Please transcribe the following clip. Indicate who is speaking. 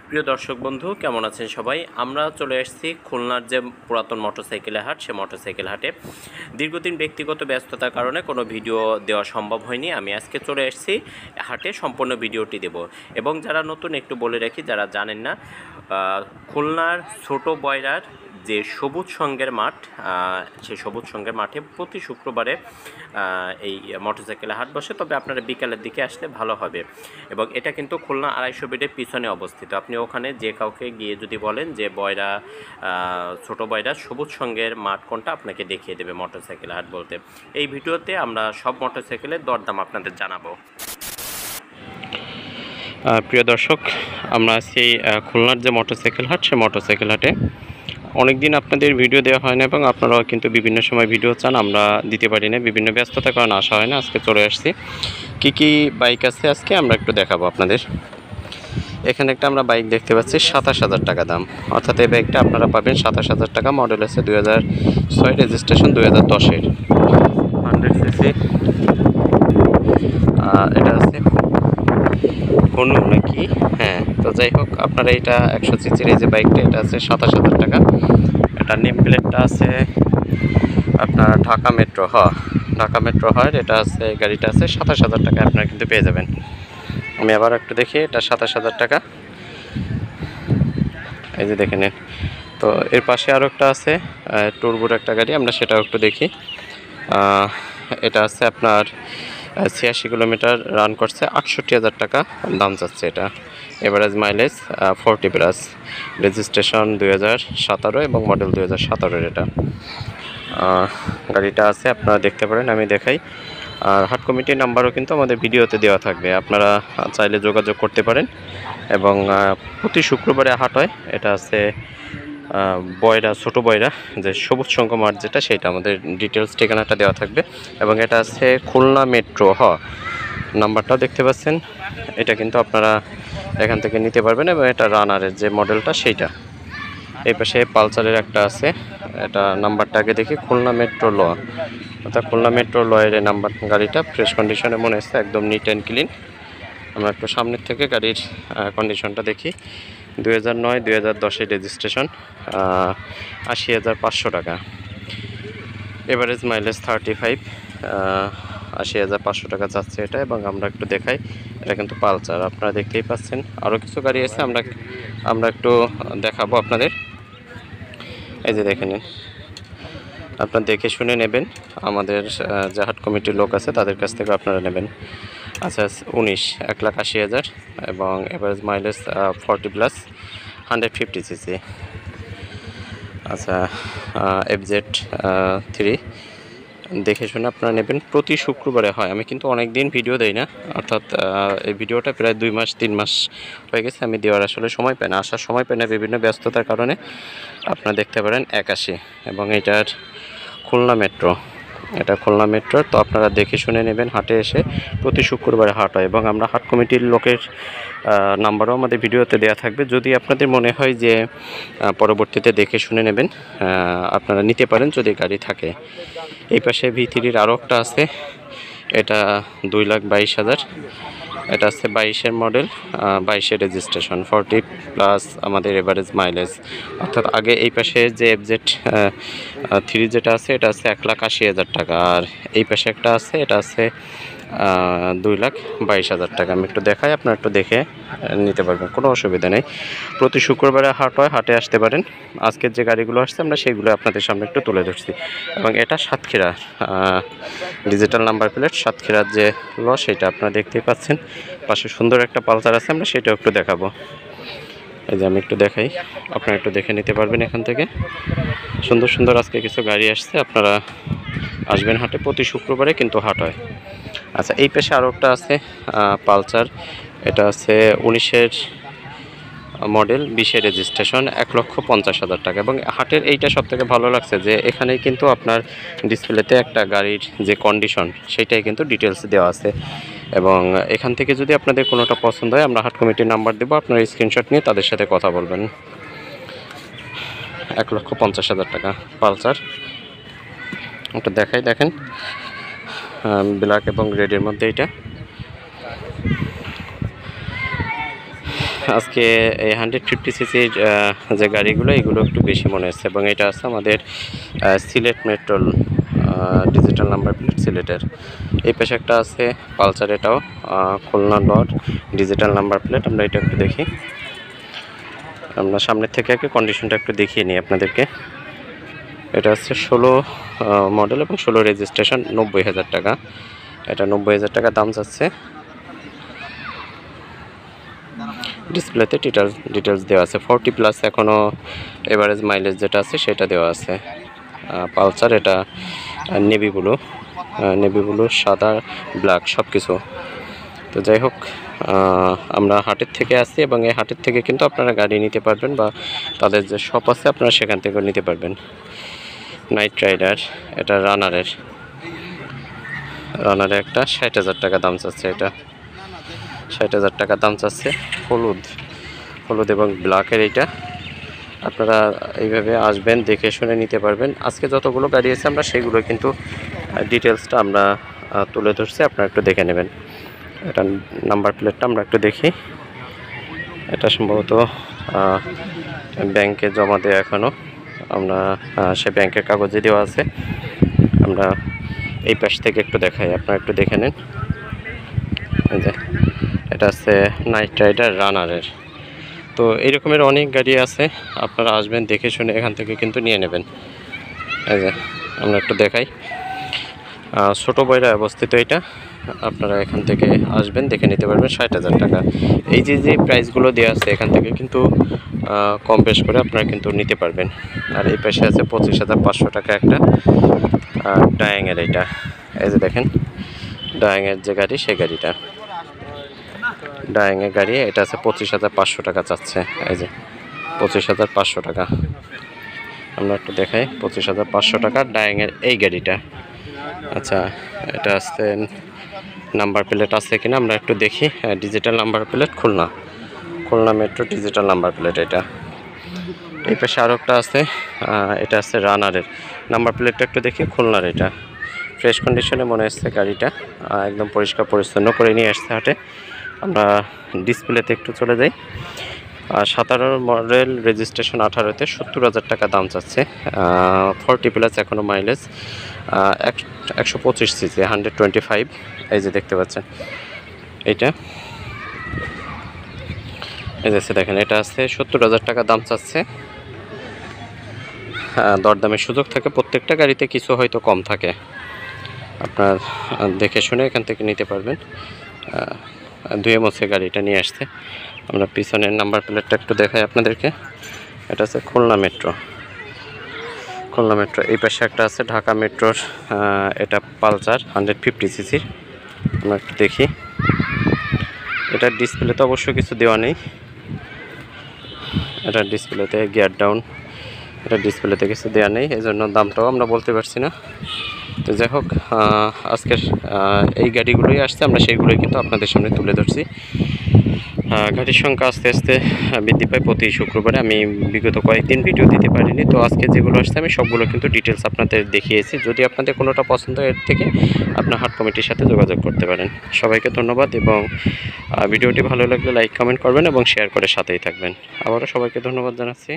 Speaker 1: প্রিয় দর্শক বন্ধু, কেমন আছেন সবাই? আমরা চলে এসেছি খুলনার যে পুরাতন মোটরসাইকেলের হাট, সে মোটরসাইকেল হাটে। দীর্ঘদিন ব্যক্তিগত ব্যস্ততার কারণে কোনো ভিডিও দেওয়া সম্ভব হয়নি। আমি আজকে চলে এসেছি হাটে, সম্পূর্ণ ভিডিওটি দেব। এবং যারা নতুন, একটু বলে রাখি, যারা জানেন না, খুলনার ছোট বয়রার যে সবুজ সংঘের মাঠ, সেই সবুজ সংঘের মাঠে প্রতি শুক্রবারে এই মোটরসাইকেলের হাট বসে। তবে আপনারা বিকালের দিকে আসলে ভালো হবে। এবং এটা কিন্তু খুলনা 250 বেডের পিছনে অবস্থিত। আপনি ওখানে যে কাউকে গিয়ে যদি বলেন যে বয়রা, ছোট বয়রা সবুজ সংঘের মাঠ কোনটা, আপনাকে দেখিয়ে দেবে মোটরসাইকেল হাট বলতে। এই ভিডিওতে আমরা সব মোটরসাইকেলের দরদাম আপনাদের জানাবো। প্রিয় দর্শক, আমরা আছি খুলনার যে মোটরসাইকেল হাট, সে মোটরসাইকেল হাটে। অনেক দিন আপনাদের ভিডিও দেওয়া হয় না এবং আপনারাও কিন্তু বিভিন্ন সময় ভিডিও চান, আমরা দিতে পারি না, বিভিন্ন ব্যস্ততার কারণে আসা হয় না। আজকে চলে আসছি। কি কি বাইক আছে আজকে আমরা একটু দেখাবো আপনাদের। এখানে একটা আমরা বাইক দেখতে পাচ্ছি 27,000 টাকা দাম, অর্থাৎ এই বাইকটা আপনারা পাবেন 27,000 টাকা। মডেল আছে 2006, রেজিস্ট্রেশন 2010-এর, 100 সিসি। এটা আছে কোনো নাকি, হ্যাঁ। তো যাই হোক, আপনারা এটা 100 সিসির এই যে বাইকটা, এটা আছে 27,000 টাকা। এটা নেম প্লেটটা আছে আপনার ঢাকা মেট্রো, ঢাকা মেট্রো হয়। এটা আছে, গাড়িটা আছে 27,000 টাকা আপনারা কিন্তু পেয়ে যাবেন। আমি আবার একটু দেখি, এটা 27,000 টাকা, এই যে দেখে নিন। তো এর পাশে আরও একটা আছে টুরবোর একটা গাড়ি, আমরা সেটাও একটু দেখি। এটা আছে আপনার 86 কিলোমিটার রান করছে, 68,000 টাকা দাম যাচ্ছে। এটা এভারেজ মাইলেজ 40+, রেজিস্ট্রেশন 2017 এবং মডেল 2017-এর। এটা গাড়িটা আছে, আপনারা দেখতে পারেন, আমি দেখাই। আর হাট কমিটির নাম্বারও কিন্তু আমাদের ভিডিওতে দেওয়া থাকবে, আপনারা চাইলে যোগাযোগ করতে পারেন। এবং প্রতি শুক্রবারে হাট হয়। এটা আছে বয়রা, ছোট বয়রা যে সবুজ সংঘ মাঠ যেটা, সেটা আমাদের ডিটেলস ঠিকানাটা দেওয়া থাকবে। এবং এটা আছে খুলনা মেট্রো, নাম্বারটাও দেখতে পাচ্ছেন। এটা কিন্তু আপনারা এখান থেকে নিতে পারবেন। এবং এটা রানারের যে মডেলটা, সেইটা। এই পাশে পালসারের একটা আছে, এটা নাম্বারটা আগে দেখি, খুলনা মেট্রো ল, অর্থাৎ খুলনা মেট্রো লয়ের নাম্বার। গাড়িটা ফ্রেশ কন্ডিশনে মনে হচ্ছে, একদম নিট অ্যান্ড ক্লিন। আমরা একটু সামনের থেকে গাড়ির কন্ডিশনটা দেখি। 2009, 2010-এর রেজিস্ট্রেশন, 80,500 টাকা। এভারেজ মাইলেজ 35, 80,500 টাকা যাচ্ছে এটা। এবং আমরা একটু দেখাই, এটা কিন্তু পালসার, আপনারা দেখতেই পাচ্ছেন। আরও কিছু গাড়ি আছে, আমরা একটু দেখাবো আপনাদের। এই যে দেখে নিন, আপনারা দেখে শুনে নেবেন। আমাদের যে হাট কমিটির লোক আছে, তাদের কাছ থেকে আপনারা নেবেন। আচ্ছা, 19, 1,80,000 এবং এভারেজ মাইলেজ 40+, 150 সিসি। আচ্ছা, FZ3 দেখে শুনে আপনারা নেবেন। প্রতি শুক্রবারে হয়। আমি কিন্তু অনেক দিন ভিডিও দেই না, অর্থাৎ এই ভিডিওটা প্রায় 2 মাস 3 মাস হয়ে গেছে আমি দেওয়ার আসলে সময় পাই না, আসার সময় পাই না বিভিন্ন ব্যস্ততার কারণে। আপনারা দেখতে পারেন 81। এবং এটার খুলনা মেট্রো, এটা খুলনা মেট্রো। তো আপনারা দেখে শুনে নেবেন, হাটে এসে। প্রতি শুক্রবারে হাট হয়। এবং আমরা হাট কমিটির লোকের নাম্বারও আমাদের ভিডিওতে দেওয়া থাকবে। যদি আপনাদের মনে হয় যে পরবর্তীতে দেখে শুনে নেবেন, আপনারা নিতে পারেন যদি গাড়ি থাকে। এই পাশে V3-র আরও একটা আছে, এটা 2,22,000। এটা আছে 22-এর মডেল, 22-এর রেজিস্ট্রেশন, 40+ আমাদের এভারেজ মাইলেজ। অর্থাৎ আগে এই পাশে যে FZ3 যেটা আছে, এটা আছে 1,80,000 টাকা। আর এই পাশে একটা আছে, এটা আছে 2,22,000 টাকা। আমি একটু দেখাই, আপনারা একটু দেখে নিতে পারবেন, কোনো অসুবিধা নেই। প্রতি শুক্রবারে হাট হয়, হাটে আসতে পারেন। আজকের যে গাড়িগুলো আসছে, আমরা সেইগুলো আপনাদের সামনে একটু তুলে ধরছি। এবং এটা সাতক্ষীরা, ডিজিটাল নাম্বার প্লেট, সাতক্ষীরার যে ল, সেটা আপনারা দেখতেই পাচ্ছেন। পাশে সুন্দর একটা পালসার আছে, আমরা সেটাও একটু দেখাবো। এই যে আমি একটু দেখাই, আপনারা একটু দেখে নিতে পারবেন এখান থেকে। সুন্দর সুন্দর আজকে কিছু গাড়ি আসছে, আপনারা আসবেন হাটে। প্রতি শুক্রবারে কিন্তু হাট হয়। আচ্ছা, এই পাশে আরও একটা আছে পালসার, এটা আছে 19-এর মডেল, 20-এর রেজিস্ট্রেশন, 1,50,000 টাকা। এবং হাটের এইটা সবথেকে ভালো লাগছে যে এখানে কিন্তু আপনার ডিসপ্লেতে একটা গাড়ির যে কন্ডিশন, সেইটাই কিন্তু ডিটেলস দেওয়া আছে। এবং এখান থেকে যদি আপনাদের কোনোটা পছন্দ হয়, আমরা হাট কমিটির নাম্বার দেবো, আপনারা স্ক্রিনশট নিয়ে তাদের সাথে কথা বলবেন। 1,50,000 টাকা পালসার। ওটা দেখাই, দেখেন, ব্ল্যাক এবং রেডের মধ্যে এটা। আজকে এই 150 সিসির যে গাড়িগুলো এগুলো একটু বেশি মনে হচ্ছে, এবং এটা আছে আমাদের সিলেট মেট্রোল ডিজিটাল নাম্বার প্লেট সিলেটের। এই পাশে একটা আছে পালসার, এটাও খুলনা লট ডিজিটাল নাম্বার প্লেট। আমরা এটা একটু দেখি, আমরা সামনের থেকে আগে কন্ডিশনটা একটু দেখিয়ে নিই আপনাদেরকে। এটা হচ্ছে 16 মডেল এবং 16 রেজিস্ট্রেশন, 90,000 টাকা। এটা 90,000 টাকা দাম যাচ্ছে। ডিসপ্লেতে ডিটেলস দেওয়া আছে, 40+ এখনও এভারেজ মাইলেজ যেটা আছে সেটা দেওয়া আছে। পালসার, এটা নেভি ব্লু সাদা ব্ল্যাক সব কিছু। তো যাই হোক, আমরা হাটের থেকে আসছি এবং এই হাটের থেকে কিন্তু আপনারা গাড়ি নিতে পারবেন, বা তাদের যে শপ আছে আপনারা সেখান থেকেও নিতে পারবেন। নাইট রাইডার, এটা রানারের একটা 60,000 টাকা দাম চাচ্ছে। এটা 60,000 টাকা দাম চাচ্ছে। হলুদ এবং ব্ল্যাকের এইটা। আপনারা এইভাবে আসবেন, দেখে শুনে নিতে পারবেন। আজকে যতগুলো গাড়ি আছে আমরা সেগুলো কিন্তু ডিটেলসটা আমরা তুলে ধরছি, আপনারা একটু দেখে নেবেন। এটা নাম্বার প্লেটটা আমরা একটু দেখি। এটা সম্ভবত ব্যাংকে জমা দেওয়া এখনও, আমরা সে ব্যাংকের কাগজে দেওয়া আছে। আমরা এই পাশ থেকে একটু দেখাই, আপনারা একটু দেখে নেন। এই যে এটা আছে নাইট রাইডার রানারের। তো এই রকমের অনেক গাড়ি আছে, আপনারা আসবেন, দেখে শুনে এখান থেকে কিন্তু নিয়ে নেবেন। এই যে আমরা একটু দেখাই, ছোটো বইরা অবস্থিত এটা। আপনারা এখান থেকে আসবেন, দেখে নিতে পারবেন। 60,000 টাকা। এই যে প্রাইসগুলো দেওয়া আছে এখান থেকে কিন্তু কম বেশ করে আপনারা কিন্তু নিতে পারবেন। আর এই পাশে আছে 25,500 টাকা একটা ডায়াঙের। এটা এই যে দেখেন, ডায়াঙের যে গাড়ি সেই গাড়িটা, ডায়াঙের গাড়ি। এটা আছে 25,500 টাকা চাচ্ছে। এই যে 25,500 টাকা। আমরা একটু দেখাই, 25,500 টাকা ডায়াঙের এই গাড়িটা। আচ্ছা, এটা আছে নাম্বার প্লেট আছে কিনা আমরা একটু দেখি। Digital number plate, Khulna metro digital number plate এটা। এই পাশে আরও একটা আছে, এটা আছে রানারের। নাম্বার প্লেটটা একটু দেখি, খুলনার। এটা ফ্রেশ কন্ডিশনে মনে হচ্ছে গাড়িটা, একদম পরিষ্কার পরিচ্ছন্ন করে নিয়ে আসছে হাটে। আমরা ডিসপ্লেতে একটু চলে যাই। 17 মডেল রেজিস্ট্রেশন, 18-তে 70,000 টাকা দাম চাচ্ছে। 40+ এখনও মাইলেজ, 125 সিসি, 125। এই যে দেখতে পাচ্ছেন এইটা, এই যে দেখেন, এটা আছে 70,000 টাকা দাম চাচ্ছে। দরদামের সুযোগ থাকে, প্রত্যেকটা গাড়িতে কিছু হয়তো কম থাকে, আপনার দেখে শুনে এখান থেকে নিতে পারবেন। ধুয়ে মুছে গাড়িটা নিয়ে আসছে। আমরা পিছনের নাম্বার প্লেটটা একটু দেখাই আপনাদেরকে। এটা আছে খুলনা মেট্রো। এই পাশে একটা আছে ঢাকা মেট্রোর, এটা পালসার 150 সিসির। আমরা একটু দেখি, এটার ডিসপ্লেতে অবশ্য কিছু দেওয়া নেই। এটার ডিসপ্লেতে গিয়ার ডাউন, এটা ডিসপ্লেতে কিছু দেওয়া নেই, এই জন্য দামটাও আমরা বলতে পারছি না। তো যাই হোক, আজকের এই গাড়িগুলোই আসছে, আমরা সেইগুলোই কিন্তু আপনাদের সামনে তুলে ধরছি। গাড়ির সংখ্যা আস্তে আস্তে বৃদ্ধি পায় প্রতি শুক্রবারে। আমি বিগত কয়েকদিন ভিডিও দিতে পারিনি, তো আজকে যেগুলো আসছে আমি সবগুলো কিন্তু ডিটেলস আপনাদের দেখিয়েছি। যদি আপনাদের কোনোটা পছন্দ হয়, এর থেকে আপনার হাট কমিটির সাথে যোগাযোগ করতে পারেন। সবাইকে ধন্যবাদ, এবং ভিডিওটি ভালো লাগলে লাইক কমেন্ট করবেন এবং শেয়ার করে সাথেই থাকবেন। আবারও সবাইকে ধন্যবাদ জানাচ্ছি।